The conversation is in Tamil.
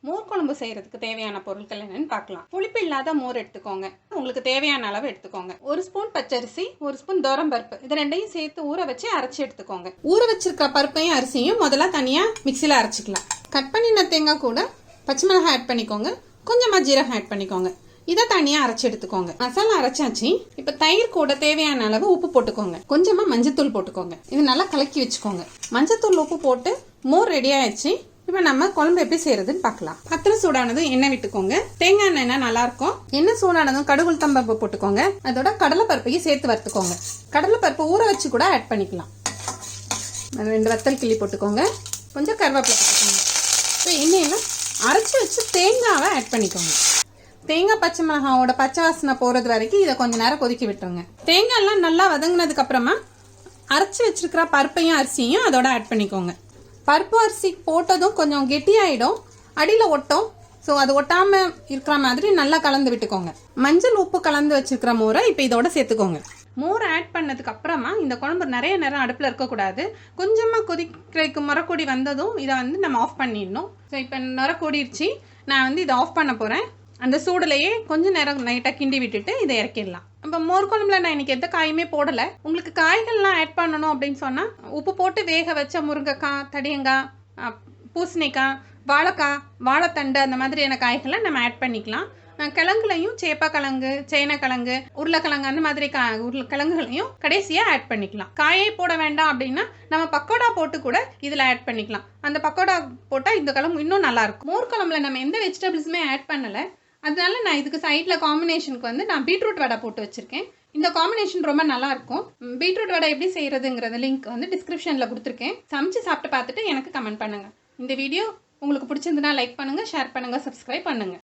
மோர் குழம்பு செய்யறதுக்கு தேவையான பொருட்கள் என்னன்னு பார்க்கலாம். புளிப்பு இல்லாத மோர் எடுத்துக்கோங்க. உங்களுக்கு தேவையான அளவு எடுத்துக்கோங்க. 1 ஸ்பூன் பச்சரிசி, 1 ஸ்பூன் பருப்பு, இது ரெண்டையும் சேர்த்து ஊற வச்சு அரைச்சி எடுத்துக்கோங்க. ஊற வச்சிருக்க பருப்பையும் அரிசியும் முதல்ல தனியா மிக்சியில் அரைச்சிக்கலாம். கட் பண்ணின தேங்காய் கூட பச்சை மிளகாய் ஆட் பண்ணிக்கோங்க. கொஞ்சமா ஜீரகம் ஆட் பண்ணிக்கோங்க. இதை தனியாக அரைச்சி எடுத்துக்கோங்க. மசாலா அரைச்சாச்சு. இப்போ தயிர் கூட தேவையான அளவு உப்பு போட்டுக்கோங்க. கொஞ்சமா மஞ்சத்தூள் போட்டுக்கோங்க. இது நல்லா கலக்கி வச்சுக்கோங்க. மஞ்சத்தூள் உப்பு போட்டு மோர் ரெடி ஆயிடுச்சு. இப்போ நம்ம குழம்பு எப்படி செய்யறதுன்னு பார்க்கலாம். பாத்திரம் சூடானதும் எண்ணெய் விட்டுக்கோங்க. தேங்காய் எண்ணெய் நல்லா இருக்கும். எண்ணெய் சூடானதும் கடுகு உளுத்தம் பருப்பு போட்டுக்கோங்க. அதோட கடலைப்பருப்பையும் சேர்த்து வறுத்துக்கோங்க. கடலைப்பருப்பு ஊற வச்சு கூட ஆட் பண்ணிக்கலாம். 2 வத்தல் கிள்ளி போட்டுக்கோங்க. கொஞ்சம் கருவேப்பிலை போட்டுக்கோங்க. இப்போ எண்ணெயில அரைச்சி வச்சு தேங்காவை ஆட் பண்ணிக்கோங்க. தேங்காய் பச்சை மிளகாவோட பச்சை வாசனை போறது வரைக்கும் இதை கொஞ்ச நேரம் கொதிக்க விட்டுருங்க. தேங்காய் எல்லாம் நல்லா வதங்கினதுக்கு அப்புறமா அரைச்சி வச்சிருக்கிற பருப்பையும் அரிசியும் அதோட ஆட் பண்ணிக்கோங்க. பருப்பு அரிசி போட்டதும் கொஞ்சம் கெட்டியாயிடும், அடியில் ஒட்டும். ஸோ அது ஒட்டாம இருக்கிற மாதிரி நல்லா கலந்து விட்டுக்கோங்க. மஞ்சள் உப்பு கலந்து வச்சிருக்கிற மோரை இப்போ இதோட சேர்த்துக்கோங்க. மோர் ஆட் பண்ணதுக்கு அப்புறமா இந்த குழம்பு நிறைய நேரம் அடுப்பில் இருக்கக்கூடாது. கொஞ்சமாக கொதிக்கிறதுக்கு முறக்கூடி வந்ததும் இதை நம்ம ஆஃப் பண்ணிடணும். ஸோ இப்போ நுரக்கூடிருச்சு. நான் இதை ஆஃப் பண்ண போகிறேன். அந்த சூடுலையே கொஞ்சம் நேரம் லைட்டாக கிண்டி விட்டுட்டு இதை இறக்கிடலாம். இப்போ மோர் குழம்புல நான் இன்னைக்கு எந்த காயுமே போடலை. உங்களுக்கு காய்கள்லாம் ஆட் பண்ணணும் அப்படின்னு சொன்னால் உப்பு போட்டு வேக வச்ச முருங்கைக்காய், தடியங்காய், பூசணிக்காய், வாழைக்காய், வாழைத்தண்டு அந்த மாதிரியான காய்களை நம்ம ஆட் பண்ணிக்கலாம். கிழங்குலையும் சேப்பக்கிழங்கு, சேனக்கிழங்கு, உருளைக்கிழங்கு அந்த மாதிரி கிழங்குகளையும் கடைசியாக ஆட் பண்ணிக்கலாம். காயே போட வேண்டாம் அப்படின்னா நம்ம பக்கோடா போட்டு கூட இதில் ஆட் பண்ணிக்கலாம். அந்த பக்கோடா போட்டால் இந்த குழம்பு இன்னும் நல்லாயிருக்கும். மோர் குழம்புல நம்ம எந்த வெஜிடபிள்ஸுமே ஆட் பண்ணலை. அதனால நான் இதுக்கு சைடில் காம்பினேஷனுக்கு நான் பீட்ரூட் வடை போட்டு வச்சுருக்கேன். இந்த காம்பினேஷன் ரொம்ப நல்லாயிருக்கும். பீட்ரூட் வடை எப்படி செய்கிறதுங்கிறத லிங்க் டிஸ்கிரிப்ஷனில் கொடுத்துருக்கேன். சமைச்சு சாப்பிட்டு பார்த்துட்டு எனக்கு கமெண்ட் பண்ணுங்கள். இந்த வீடியோ உங்களுக்கு பிடிச்சிருந்துன்னா லைக் பண்ணுங்கள், ஷேர் பண்ணுங்கள், சப்ஸ்கிரைப் பண்ணுங்கள்.